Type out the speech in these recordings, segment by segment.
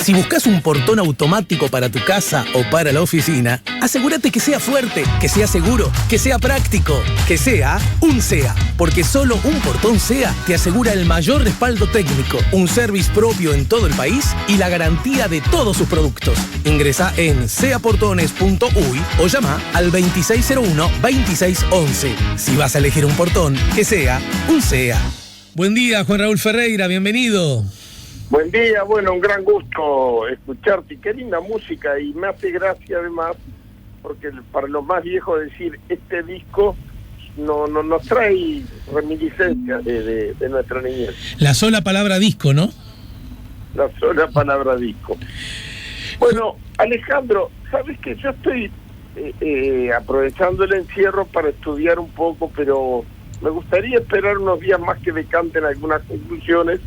Si buscas un portón automático para tu casa o para la oficina, asegúrate que sea fuerte, que sea seguro, que sea práctico, que sea un SEA. Porque solo un portón SEA te asegura el mayor respaldo técnico, un service propio en todo el país y la garantía de todos sus productos. Ingresa en seaportones.uy o llama al 2601-2611. Si vas a elegir un portón, que sea un SEA. Buen día, Juan Raúl Ferreira, bienvenido. Buen día, bueno, un gran gusto escucharte. Qué linda música, y me hace gracia además, porque para los más viejos decir, este disco no nos trae reminiscencias de nuestra niñez. La sola palabra disco, ¿no? La sola palabra disco. Bueno, Alejandro, sabes que yo estoy aprovechando el encierro para estudiar un poco, pero me gustaría esperar unos días más que decanten algunas conclusiones.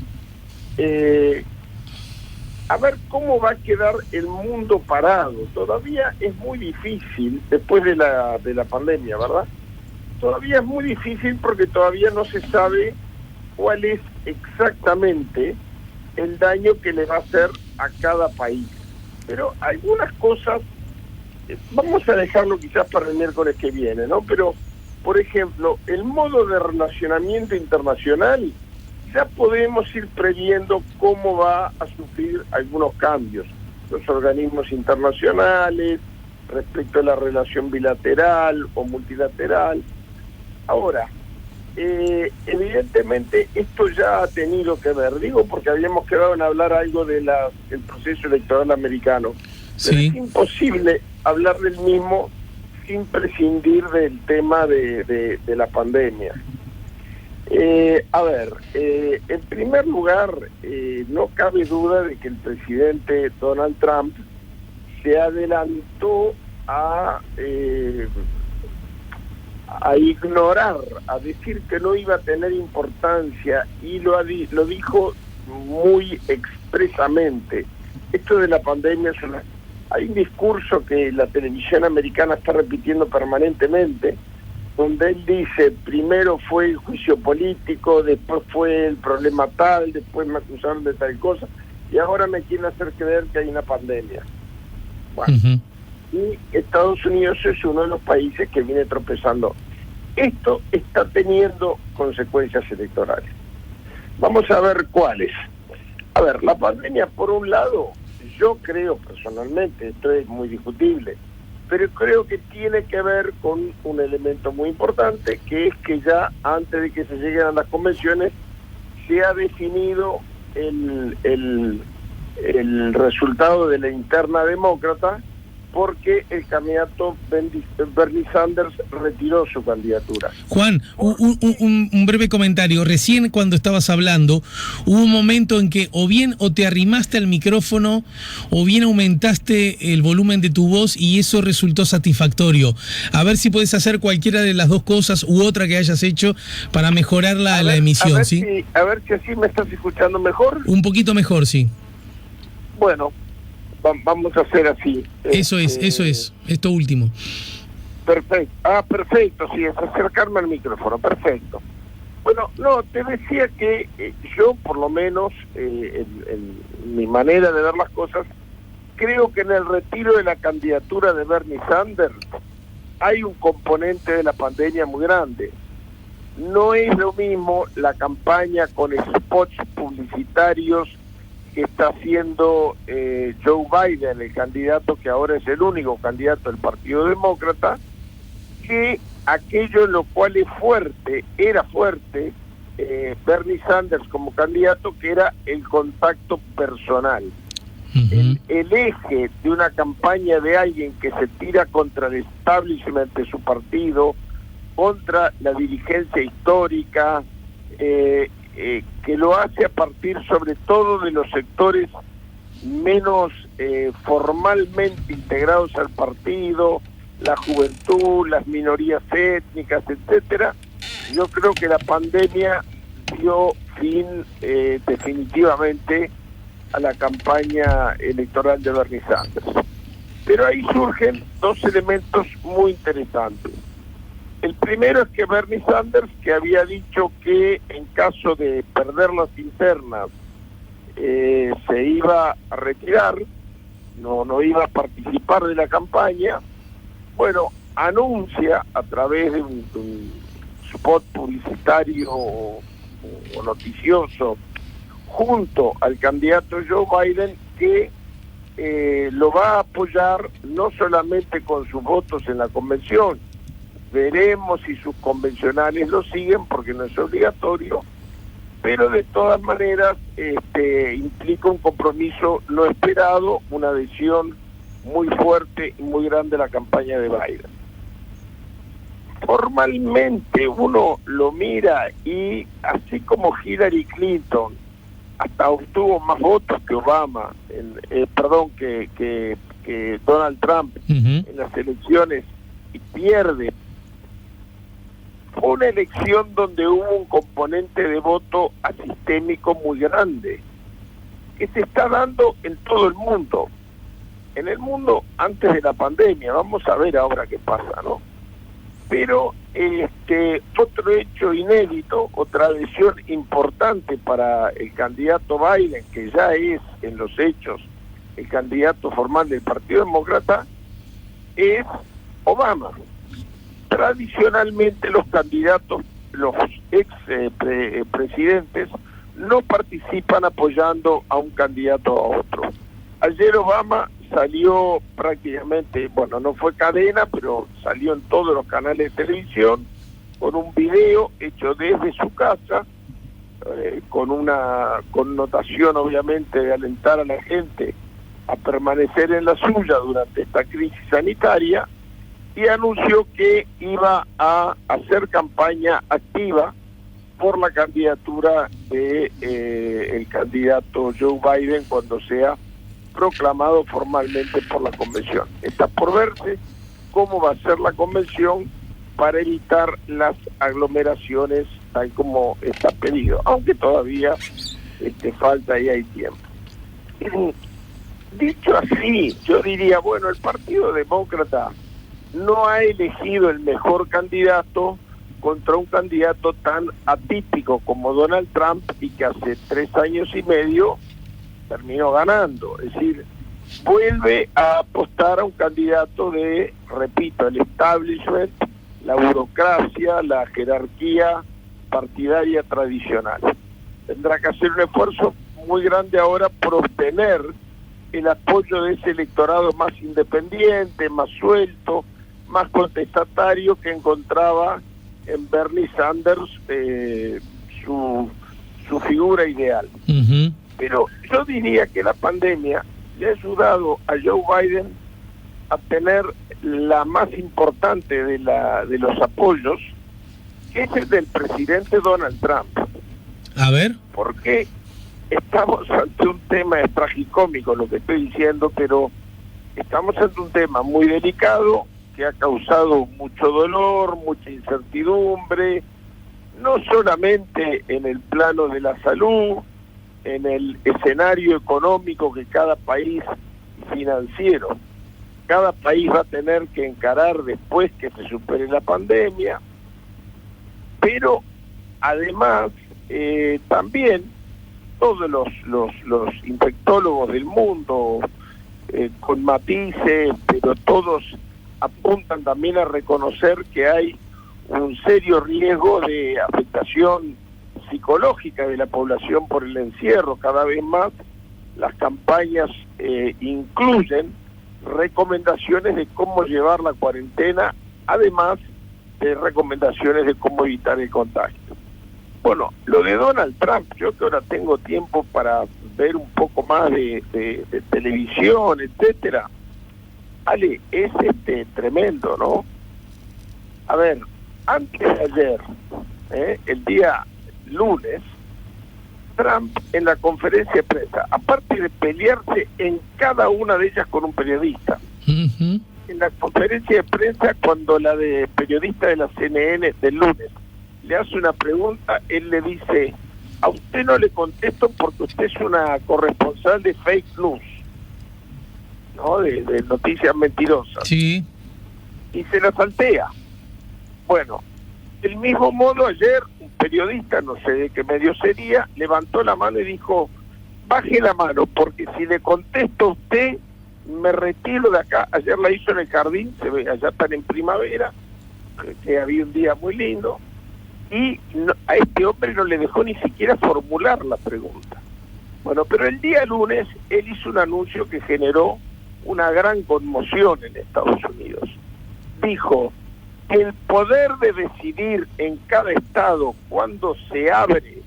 A ver cómo va a quedar el mundo parado. Todavía es muy difícil después de la pandemia, ¿verdad? Todavía es muy difícil porque todavía no se sabe cuál es exactamente el daño que le va a hacer a cada país. Pero algunas cosas vamos a dejarlo quizás para el miércoles que viene, ¿no? Pero, por ejemplo, el modo de relacionamiento internacional, ya podemos ir previendo cómo va a sufrir algunos cambios. Los organismos internacionales, respecto a la relación bilateral o multilateral. Ahora, evidentemente esto ya ha tenido que ver, digo porque habíamos quedado en hablar algo del proceso electoral americano. Sí. Pero es imposible hablar del mismo sin prescindir del tema de la pandemia. En primer lugar, no cabe duda de que el presidente Donald Trump se adelantó a ignorar, a decir que no iba a tener importancia, y lo dijo muy expresamente. Esto de la pandemia hay un discurso que la televisión americana está repitiendo permanentemente, donde él dice, primero fue el juicio político, después fue el problema tal, después me acusaron de tal cosa, y ahora me quieren hacer creer que hay una pandemia. Bueno, y Estados Unidos es uno de los países que viene tropezando. Esto está teniendo consecuencias electorales. Vamos a ver cuáles. A ver, la pandemia, por un lado, yo creo personalmente, esto es muy discutible, pero creo que tiene que ver con un elemento muy importante, que es que ya antes de que se lleguen a las convenciones se ha definido el resultado de la interna demócrata, porque el candidato Bernie Sanders retiró su candidatura. Juan, un breve comentario. Recién cuando estabas hablando, hubo un momento en que o te arrimaste al micrófono o bien aumentaste el volumen de tu voz y eso resultó satisfactorio. A ver si puedes hacer cualquiera de las dos cosas u otra que hayas hecho para mejorar la emisión, ¿sí? A ver si así me estás escuchando mejor. Un poquito mejor, sí. Bueno, vamos a hacer así. Eso es, esto último. Perfecto, perfecto, sí, es acercarme al micrófono, perfecto. Bueno, no, te decía que yo, por lo menos, en mi manera de ver las cosas, creo que en el retiro de la candidatura de Bernie Sanders hay un componente de la pandemia muy grande. No es lo mismo la campaña con spots publicitarios que está haciendo Joe Biden, el candidato que ahora es el único candidato del Partido Demócrata, que aquello en lo cual era fuerte Bernie Sanders como candidato, que era el contacto personal. El eje de una campaña de alguien que se tira contra el establishment de su partido, contra la dirigencia histórica, que lo hace a partir sobre todo de los sectores menos formalmente integrados al partido, la juventud, las minorías étnicas, etcétera. Yo creo que la pandemia dio fin definitivamente a la campaña electoral de Bernie Sanders. Pero ahí surgen dos elementos muy interesantes. El primero es que Bernie Sanders, que había dicho que en caso de perder las internas se iba a retirar, no iba a participar de la campaña. Bueno, anuncia a través de un spot publicitario o noticioso junto al candidato Joe Biden que lo va a apoyar no solamente con sus votos en la convención, veremos si sus convencionales lo siguen porque no es obligatorio, pero de todas maneras implica un compromiso no esperado, una adhesión muy fuerte y muy grande a la campaña de Biden. Formalmente uno lo mira y así como Hillary Clinton hasta obtuvo más votos que Obama, que Donald Trump en las elecciones y pierde, fue una elección donde hubo un componente de voto asistémico muy grande, que se está dando en todo el mundo. En el mundo antes de la pandemia, vamos a ver ahora qué pasa, ¿no? Pero otro hecho inédito, otra adhesión importante para el candidato Biden, que ya es en los hechos el candidato formal del Partido Demócrata, es Obama. Tradicionalmente los candidatos, los presidentes, no participan apoyando a un candidato a otro. Ayer Obama salió prácticamente, bueno, no fue cadena, pero salió en todos los canales de televisión con un video hecho desde su casa, con una connotación obviamente de alentar a la gente a permanecer en la suya durante esta crisis sanitaria, y anunció que iba a hacer campaña activa por la candidatura de el candidato Joe Biden cuando sea proclamado formalmente por la convención. Está por verse cómo va a ser la convención para evitar las aglomeraciones tal como está pedido, aunque todavía falta y hay tiempo. Dicho así, yo diría, bueno, el Partido Demócrata no ha elegido el mejor candidato contra un candidato tan atípico como Donald Trump y que hace 3 años y medio terminó ganando. Es decir, vuelve a apostar a un candidato de, repito, el establishment, la burocracia, la jerarquía partidaria tradicional. Tendrá que hacer un esfuerzo muy grande ahora por obtener el apoyo de ese electorado más independiente, más suelto, más contestatario que encontraba en Bernie Sanders su figura ideal. Pero yo diría que la pandemia le ha ayudado a Joe Biden a tener la más importante de los apoyos, que es el del presidente Donald Trump. A ver. Porque estamos ante un tema, es tragicómico lo que estoy diciendo, pero estamos ante un tema muy delicado que ha causado mucho dolor, mucha incertidumbre, no solamente en el plano de la salud, en el escenario económico que cada país financiero, cada país va a tener que encarar después que se supere la pandemia, pero además también todos los infectólogos del mundo, con matices, pero todos apuntan también a reconocer que hay un serio riesgo de afectación psicológica de la población por el encierro. Cada vez más las campañas incluyen recomendaciones de cómo llevar la cuarentena, además de recomendaciones de cómo evitar el contagio. Bueno, lo de Donald Trump, yo que ahora tengo tiempo para ver un poco más de televisión, etcétera, Ale, es tremendo, ¿no? A ver, antes de ayer, el día lunes, Trump en la conferencia de prensa, aparte de pelearse en cada una de ellas con un periodista, en la conferencia de prensa, cuando la de periodista de la CNN del lunes le hace una pregunta, él le dice: a usted no le contesto porque usted es una corresponsal de fake news, ¿no? De noticias mentirosas. Sí. Y se la saltea. Bueno, del mismo modo ayer un periodista, no sé de qué medio sería, levantó la mano y dijo: baje la mano, porque si le contesto a usted, me retiro de acá. Ayer la hizo en el jardín, se ve, allá están en primavera, que había un día muy lindo, y a este hombre no le dejó ni siquiera formular la pregunta. Bueno, pero el día lunes él hizo un anuncio que generó una gran conmoción en Estados Unidos. Dijo que el poder de decidir en cada estado cuando se abre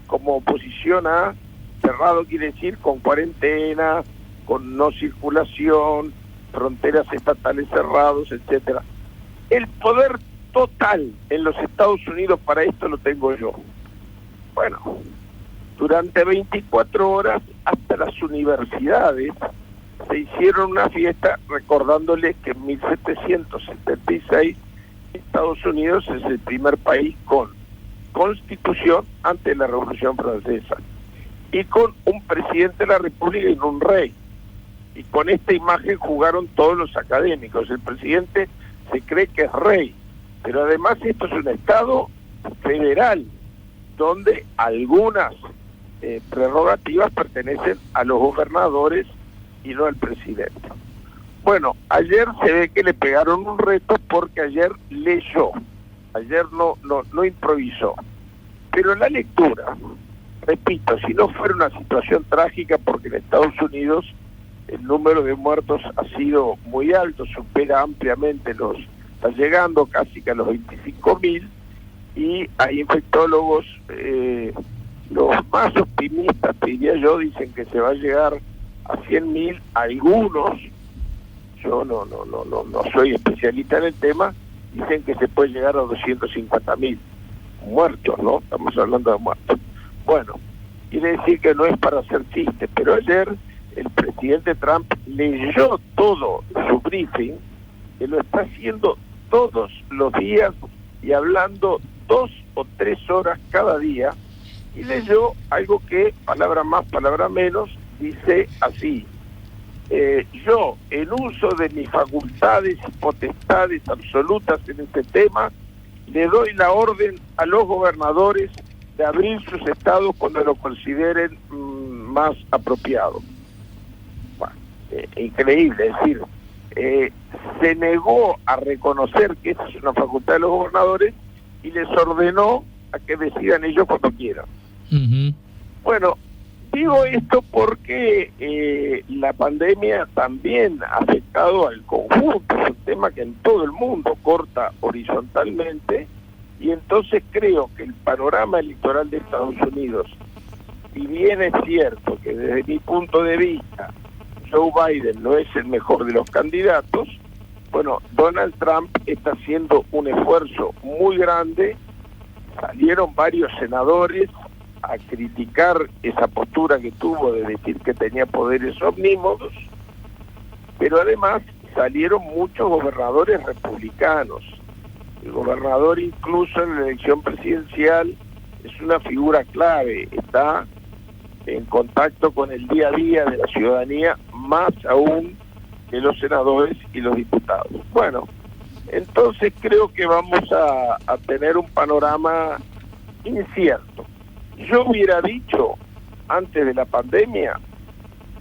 como oposición a cerrado, quiere decir con cuarentena, con no circulación, fronteras estatales cerrados, etcétera. El poder total en los Estados Unidos para esto lo tengo yo. Bueno, durante 24 horas hasta las universidades se hicieron una fiesta recordándoles que en 1776 Estados Unidos es el primer país con constitución antes de la Revolución Francesa y con un presidente de la República y un rey. Y con esta imagen jugaron todos los académicos. El presidente se cree que es rey, pero además esto es un estado federal donde algunas prerrogativas pertenecen a los gobernadores y no al presidente. Bueno, ayer se ve que le pegaron un reto porque ayer leyó, ayer no improvisó. Pero la lectura, repito, si no fuera una situación trágica, porque en Estados Unidos el número de muertos ha sido muy alto, supera ampliamente está llegando casi que a los 25.000, y hay infectólogos, los más optimistas, diría yo, dicen que se va a llegar a 100.000, algunos, yo no soy especialista en el tema, dicen que se puede llegar a 250.000 muertos, ¿no? Estamos hablando de muertos. Bueno, quiere decir que no es para hacer chistes, pero ayer el presidente Trump leyó todo su briefing, que lo está haciendo todos los días y hablando 2 o 3 horas cada día, y leyó algo que, palabra más, palabra menos, dice así: yo, en uso de mis facultades y potestades absolutas en este tema, le doy la orden a los gobernadores de abrir sus estados cuando lo consideren más apropiado. Bueno, increíble, es decir, se negó a reconocer que esta es una facultad de los gobernadores y les ordenó a que decidan ellos cuando quieran. Uh-huh. Bueno, digo esto porque la pandemia también ha afectado al conjunto, es un tema que en todo el mundo corta horizontalmente, y entonces creo que el panorama electoral de Estados Unidos, si bien es cierto que desde mi punto de vista Joe Biden no es el mejor de los candidatos, bueno, Donald Trump está haciendo un esfuerzo muy grande. Salieron varios senadores a criticar esa postura que tuvo de decir que tenía poderes omnímodos, pero además salieron muchos gobernadores republicanos. El gobernador, incluso en la elección presidencial, es una figura clave, está en contacto con el día a día de la ciudadanía, más aún que los senadores y los diputados. Bueno, entonces creo que vamos a tener un panorama incierto. Yo hubiera dicho, antes de la pandemia,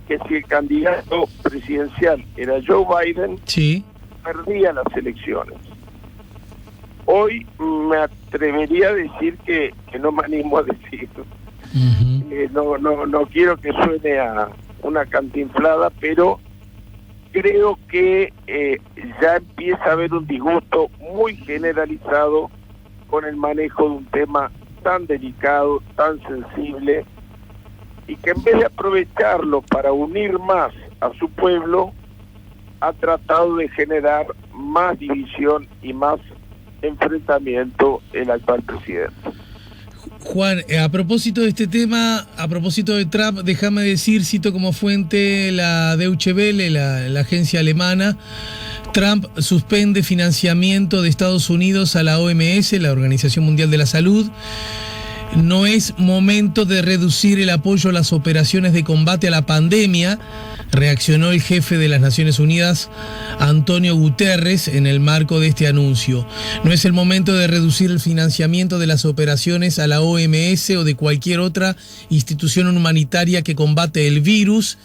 que si el candidato presidencial era Joe Biden, sí, perdía las elecciones. Hoy me atrevería a decir que no me animo a decirlo. Uh-huh. No quiero que suene a una cantinflada, pero creo que ya empieza a haber un disgusto muy generalizado con el manejo de un tema tan delicado, tan sensible, y que en vez de aprovecharlo para unir más a su pueblo, ha tratado de generar más división y más enfrentamiento el actual presidente. Juan, a propósito de este tema, a propósito de Trump, déjame decir, cito como fuente la Deutsche Welle, la agencia alemana: Trump suspende financiamiento de Estados Unidos a la OMS, la Organización Mundial de la Salud. No es momento de reducir el apoyo a las operaciones de combate a la pandemia, reaccionó el jefe de las Naciones Unidas, Antonio Guterres, en el marco de este anuncio. No es el momento de reducir el financiamiento de las operaciones a la OMS o de cualquier otra institución humanitaria que combate el virus,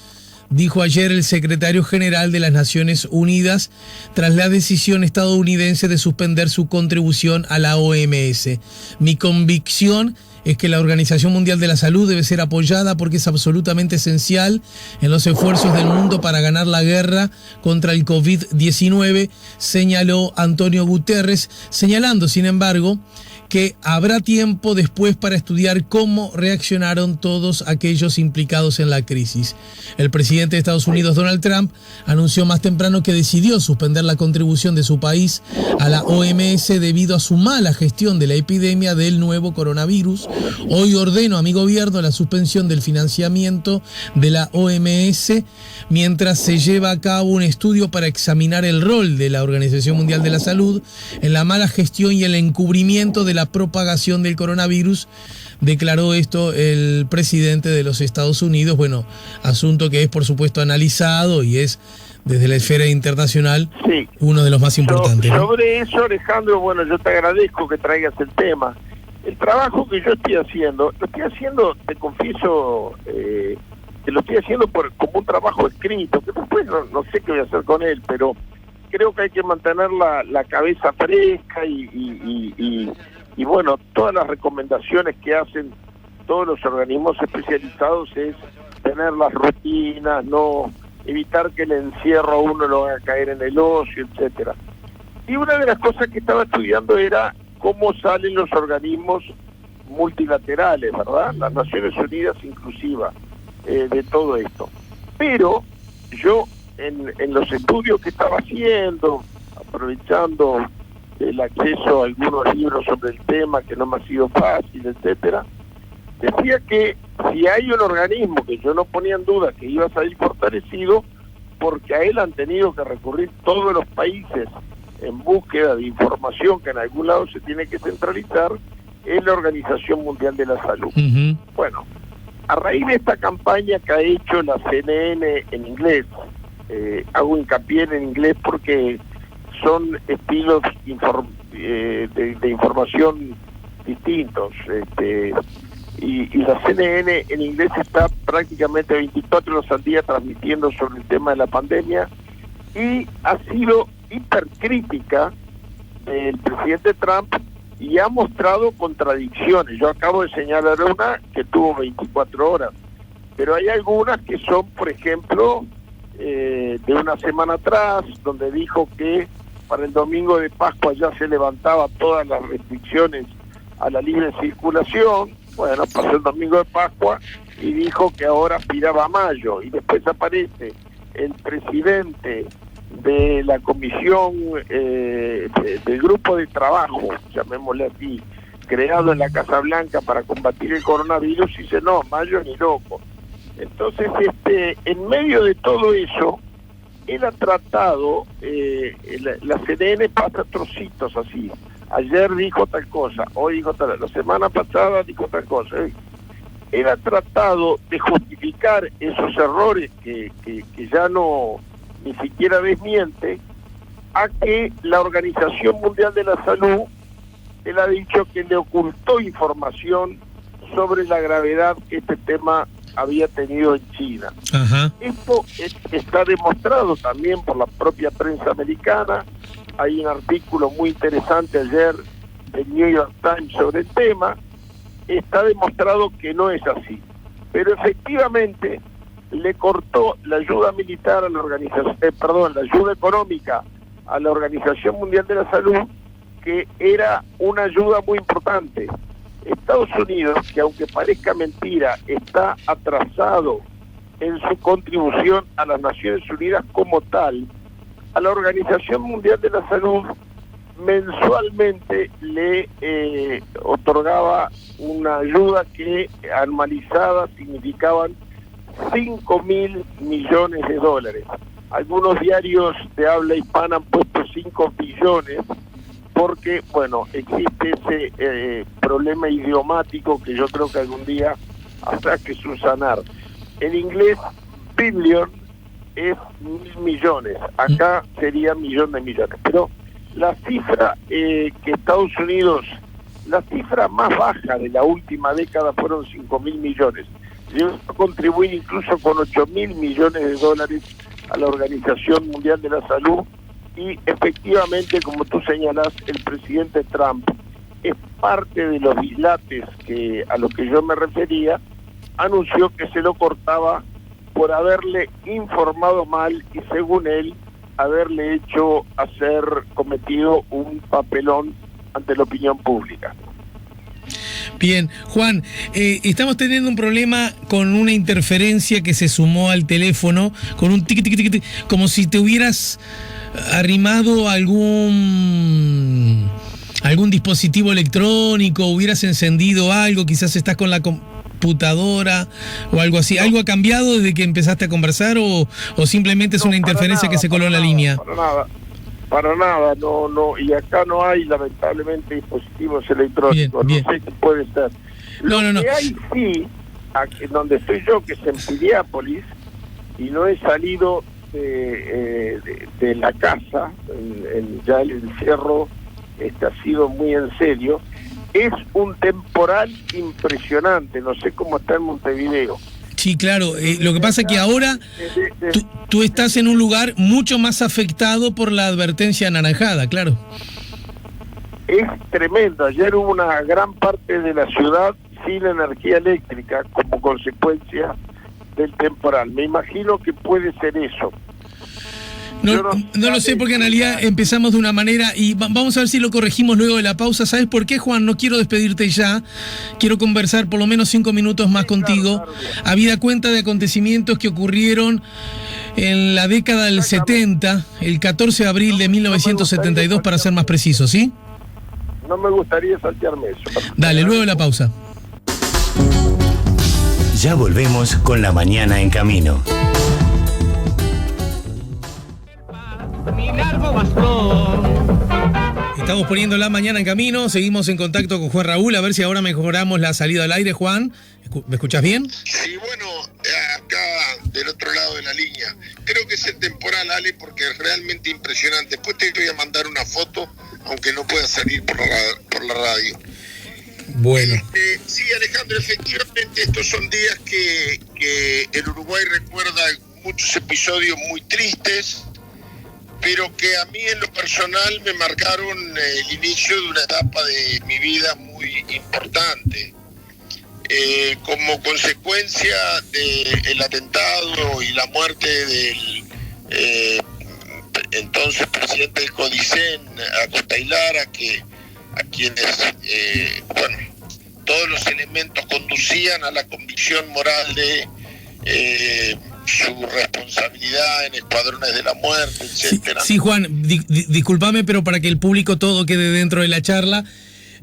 dijo ayer el secretario general de las Naciones Unidas tras la decisión estadounidense de suspender su contribución a la OMS. Mi convicción es que la Organización Mundial de la Salud debe ser apoyada porque es absolutamente esencial en los esfuerzos del mundo para ganar la guerra contra el COVID-19, señaló Antonio Guterres, señalando, sin embargo, que habrá tiempo después para estudiar cómo reaccionaron todos aquellos implicados en la crisis. El presidente de Estados Unidos, Donald Trump, anunció más temprano que decidió suspender la contribución de su país a la OMS debido a su mala gestión de la epidemia del nuevo coronavirus. Hoy ordeno a mi gobierno la suspensión del financiamiento de la OMS mientras se lleva a cabo un estudio para examinar el rol de la Organización Mundial de la Salud en la mala gestión y el encubrimiento de la propagación del coronavirus, declaró esto el presidente de los Estados Unidos. Bueno, asunto que es por supuesto analizado y es desde la esfera internacional uno de los más importantes. Sobre eso, Alejandro, bueno, yo te agradezco que traigas el tema. El trabajo que yo estoy haciendo, te confieso, que lo estoy haciendo como un trabajo escrito, que después no sé qué voy a hacer con él, pero creo que hay que mantener la cabeza fresca y bueno, todas las recomendaciones que hacen todos los organismos especializados es tener las rutinas, no evitar que el encierro a uno lo haga caer en el ocio, etcétera. Y una de las cosas que estaba estudiando era cómo salen los organismos multilaterales, ¿verdad? Las Naciones Unidas inclusiva de todo esto. Pero yo en los estudios que estaba haciendo, aprovechando el acceso a algunos libros sobre el tema que no me ha sido fácil, etcétera, decía que si hay un organismo que yo no ponía en duda que iba a salir fortalecido, porque a él han tenido que recurrir todos los países en búsqueda de información que en algún lado se tiene que centralizar, es la Organización Mundial de la Salud. Uh-huh. Bueno, a raíz de esta campaña que ha hecho la CNN en inglés, hago hincapié en inglés porque son estilos de información distintos, y la CNN en inglés está prácticamente 24 horas al día transmitiendo sobre el tema de la pandemia y ha sido hipercrítica del presidente Trump y ha mostrado contradicciones. Yo acabo de señalar una que tuvo 24 horas, pero hay algunas que son, por ejemplo, de una semana atrás, donde dijo que para el domingo de Pascua ya se levantaban todas las restricciones a la libre circulación. Bueno, pasó el domingo de Pascua y dijo que ahora aspiraba a mayo, y después aparece el presidente de la comisión del grupo de trabajo, llamémosle así, creado en la Casa Blanca para combatir el coronavirus, y dice no, mayo ni loco. Entonces, en medio de todo eso, él ha tratado, la CNN pasa trocitos así. Ayer dijo tal cosa, hoy dijo tal, la semana pasada dijo tal cosa. Él ha tratado de justificar esos errores que ya no ni siquiera desmiente, a que la Organización Mundial de la Salud, él ha dicho que le ocultó información sobre la gravedad que este tema había tenido en China. Ajá. Esto está demostrado también por la propia prensa americana. Hay un artículo muy interesante ayer del New York Times sobre el tema. Está demostrado que no es así. Pero efectivamente le cortó la ayuda militar a la organización, la ayuda económica a la Organización Mundial de la Salud, que era una ayuda muy importante. Estados Unidos, que aunque parezca mentira, está atrasado en su contribución a las Naciones Unidas como tal, a la Organización Mundial de la Salud mensualmente le otorgaba una ayuda que anualizada significaban 5.000 millones de dólares. Algunos diarios de habla hispana han puesto 5 billones, porque, bueno, existe ese problema idiomático que yo creo que algún día habrá que subsanar. En inglés, billion es 1.000 millones, acá sería millón de millones, pero la cifra que Estados Unidos, la cifra más baja de la última década fueron 5.000 millones. Llegó a contribuir incluso con 8.000 millones de dólares a la Organización Mundial de la Salud, y efectivamente, como tú señalás, el presidente Trump es parte de los dislates a los que yo me refería. Anunció que se lo cortaba por haberle informado mal y, según él, haberle cometido un papelón ante la opinión pública. Bien, Juan, estamos teniendo un problema con una interferencia que se sumó al teléfono, con un tic, tic, tic, tic, como si te hubieras arrimado algún dispositivo electrónico, hubieras encendido algo, quizás estás con la computadora o algo así. ¿Algo ha cambiado desde que empezaste a conversar o simplemente es una interferencia que se coló en la línea? Para nada, no, y acá no hay lamentablemente dispositivos electrónicos, bien. No sé qué puede ser. No. Que hay sí, aquí, donde estoy yo, que es en Piriápolis, y no he salido de la casa, ya el encierro ha sido muy en serio, es un temporal impresionante, no sé cómo está en Montevideo. Sí, claro, lo que pasa es que ahora tú estás en un lugar mucho más afectado por la advertencia anaranjada, claro. Es tremendo, ayer hubo una gran parte de la ciudad sin energía eléctrica como consecuencia del temporal. Me imagino que puede ser eso. No lo sé, porque en realidad empezamos de una manera y vamos a ver si lo corregimos luego de la pausa. ¿Sabes por qué, Juan? No quiero despedirte ya. Quiero conversar por lo menos 5 minutos más contigo. Claro. Habida cuenta de acontecimientos que ocurrieron en la década del 70, el 14 de abril de 1972, para ser más preciso, ¿sí? No me gustaría saltearme eso. Dale, luego de la pausa. Ya volvemos con La Mañana en Camino. Estamos poniendo La Mañana en Camino, seguimos en contacto con Juan Raúl, a ver si ahora mejoramos la salida al aire. Juan, ¿me escuchás bien? Sí, bueno, acá del otro lado de la línea. Creo que es el temporal, Ale, porque es realmente impresionante. Después te voy a mandar una foto, aunque no pueda salir por la radio. Bueno. Sí, Alejandro, efectivamente estos son días que el Uruguay recuerda muchos episodios muy tristes, pero que a mí en lo personal me marcaron el inicio de una etapa de mi vida muy importante. Como consecuencia del atentado y la muerte del entonces presidente del CODICEN, Acosta y Lara, a quienes, todos los elementos conducían a la convicción moral de su responsabilidad en escuadrones de la muerte, etcétera. Sí, Juan, discúlpame, pero para que el público todo quede dentro de la charla,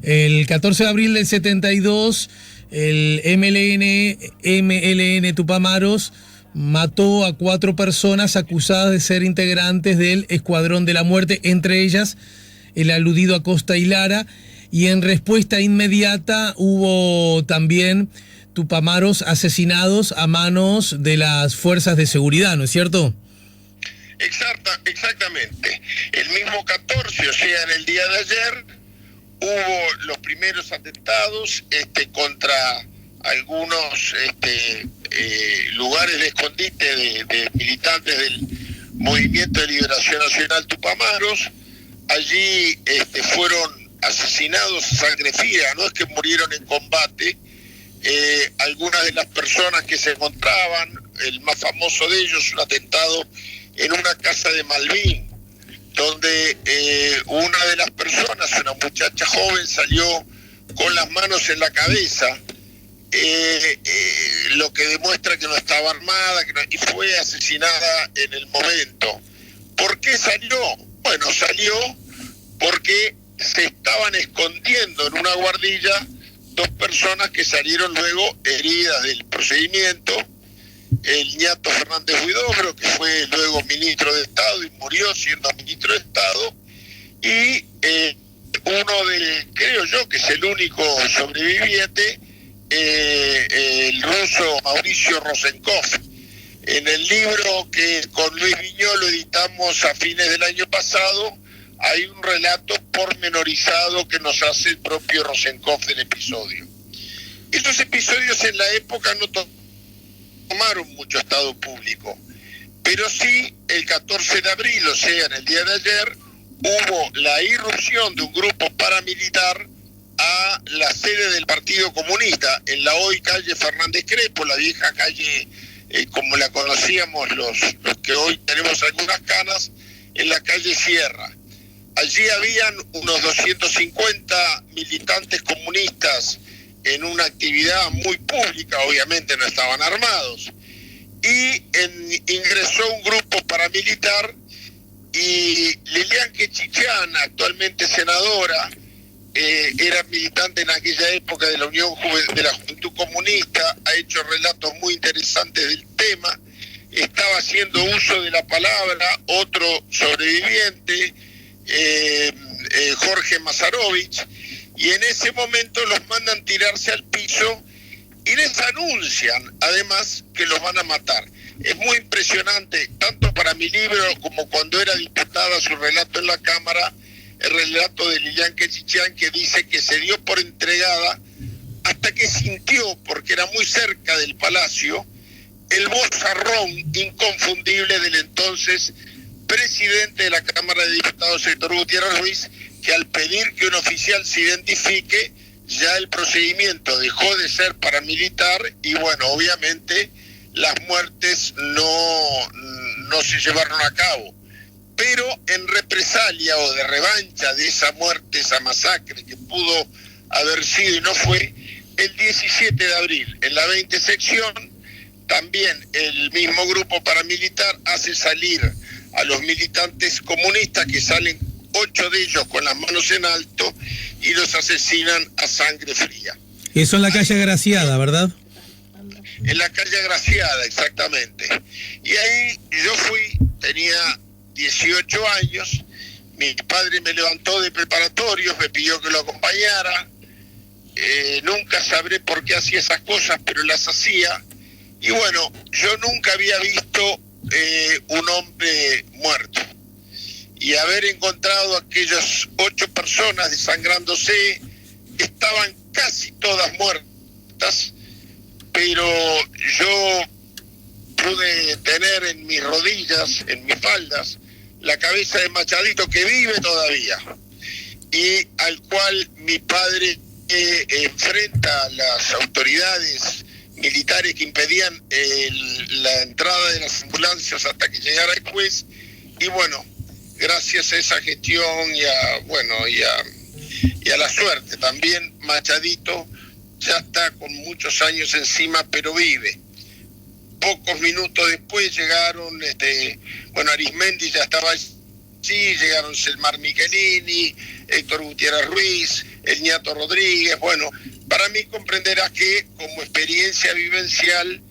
el 14 de abril del 72, el MLN Tupamaros mató a 4 personas acusadas de ser integrantes del Escuadrón de la Muerte, entre ellas el aludido Acosta y Lara, y en respuesta inmediata hubo también Tupamaros asesinados a manos de las fuerzas de seguridad, ¿no es cierto? Exactamente. El mismo 14, o sea, en el día de ayer, hubo los primeros atentados contra algunos lugares de escondite de militantes del Movimiento de Liberación Nacional Tupamaros. Allí fueron asesinados a sangre fría, no es que murieron en combate. Algunas de las personas que se encontraban, el más famoso de ellos, un atentado en una casa de Malvin, donde una de las personas, una muchacha joven, salió con las manos en la cabeza, lo que demuestra que no estaba armada, y fue asesinada en el momento. ¿Por qué salió? Bueno, salió porque se estaban escondiendo en una guardilla 2 personas que salieron luego heridas del procedimiento. El ñato Fernández Huidobro, que fue luego ministro de Estado y murió siendo ministro de Estado, y creo yo que es el único sobreviviente, el ruso Mauricio Rosenkopf. En el libro que con Luis Viñolo editamos a fines del año pasado, hay un relato pormenorizado que nos hace el propio Rosenkopf del episodio. Estos episodios en la época no tomaron mucho estado público, pero sí el 14 de abril, o sea, en el día de ayer, hubo la irrupción de un grupo paramilitar a la sede del Partido Comunista, en la hoy calle Fernández Crespo, la vieja calle como la conocíamos los que hoy tenemos algunas canas, en la calle Sierra. Allí habían unos 250 militantes comunistas en una actividad muy pública, obviamente no estaban armados, y ingresó un grupo paramilitar y Lilian Quechichán, actualmente senadora, era militante en aquella época de la de la Juventud Comunista, ha hecho relatos muy interesantes del tema, estaba haciendo uso de la palabra otro sobreviviente, Jorge Mazarovich, y en ese momento los mandan tirarse al piso y les anuncian además que los van a matar. Es muy impresionante, tanto para mi libro como cuando era diputada su relato en la Cámara, el relato de Lilian Quechichán, que dice que se dio por entregada hasta que sintió, porque era muy cerca del palacio, el vozarrón inconfundible del entonces presidente de la Cámara de Diputados, Héctor Gutiérrez Ruiz, que al pedir que un oficial se identifique, ya el procedimiento dejó de ser paramilitar y bueno, obviamente las muertes no se llevaron a cabo. Pero en represalia o de revancha de esa muerte, esa masacre que pudo haber sido y no fue, el 17 de abril, en la 20 sección, también el mismo grupo paramilitar hace salir a los militantes comunistas, que salen 8 de ellos con las manos en alto, y los asesinan a sangre fría. Eso en la calle Agraciada, ¿verdad? En la calle Agraciada, exactamente. Y ahí yo tenía 18 años, mi padre me levantó de preparatorios, me pidió que lo acompañara, nunca sabré por qué hacía esas cosas, pero las hacía, y bueno, yo nunca había visto un hombre muerto, y haber encontrado a aquellas 8 personas desangrándose, estaban casi todas muertas, pero yo pude tener en mis rodillas, en mis faldas, la cabeza de Machadito, que vive todavía, y al cual mi padre enfrenta a las autoridades militares que impedían la entrada de las ambulancias hasta que llegara el juez, y bueno, gracias a esa gestión y a la suerte también, Machadito ya está con muchos años encima, pero vive. Pocos minutos después llegaron, Arismendi ya estaba allí, llegaron Selmar Michelini, Héctor Gutiérrez Ruiz, el Ñato Rodríguez. Bueno, para mí comprenderás que como experiencia vivencial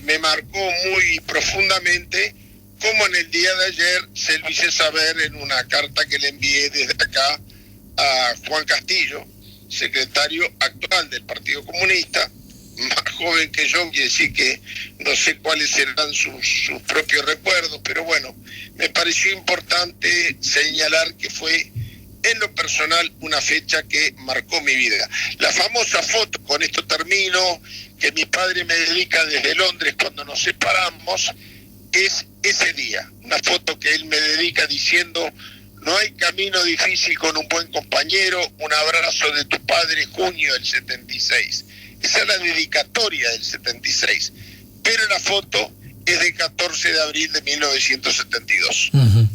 me marcó muy profundamente, como en el día de ayer se lo hice saber en una carta que le envié desde acá a Juan Castillo, secretario actual del Partido Comunista, más joven que yo, quiere decir que no sé cuáles serán sus propios recuerdos, pero bueno, me pareció importante señalar que fue en lo personal una fecha que marcó mi vida. La famosa foto, con esto termino, que mi padre me dedica desde Londres cuando nos separamos, es ese día, una foto que él me dedica diciendo: no hay camino difícil con un buen compañero, un abrazo de tu padre, junio del 76. Esa es la dedicatoria del 76, pero la foto es de 14 de abril de 1972. Uh-huh.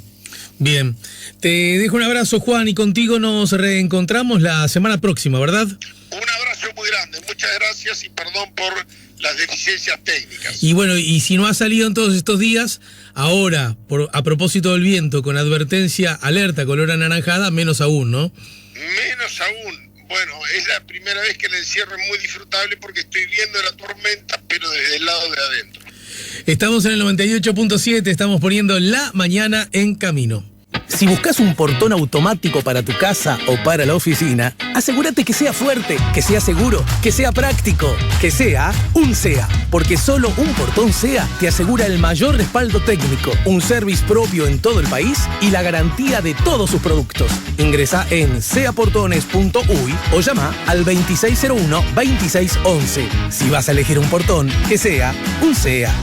Bien, te dejo un abrazo, Juan, y contigo nos reencontramos la semana próxima, ¿verdad? Un abrazo muy grande, muchas gracias y perdón por las deficiencias técnicas. Y bueno, y si no ha salido en todos estos días, ahora, a propósito del viento, con advertencia, alerta, color anaranjada, menos aún, ¿no? Menos aún. Bueno, es la primera vez que el encierro es muy disfrutable porque estoy viendo la tormenta, pero desde el lado de adentro. Estamos en el 98.7, estamos poniendo La Mañana en Camino. Si buscas un portón automático para tu casa o para la oficina, asegúrate que sea fuerte, que sea seguro, que sea práctico, que sea un SEA. Porque solo un portón SEA te asegura el mayor respaldo técnico, un service propio en todo el país y la garantía de todos sus productos. Ingresa en seaportones.uy o llama al 2601-2611. Si vas a elegir un portón, que sea un SEA.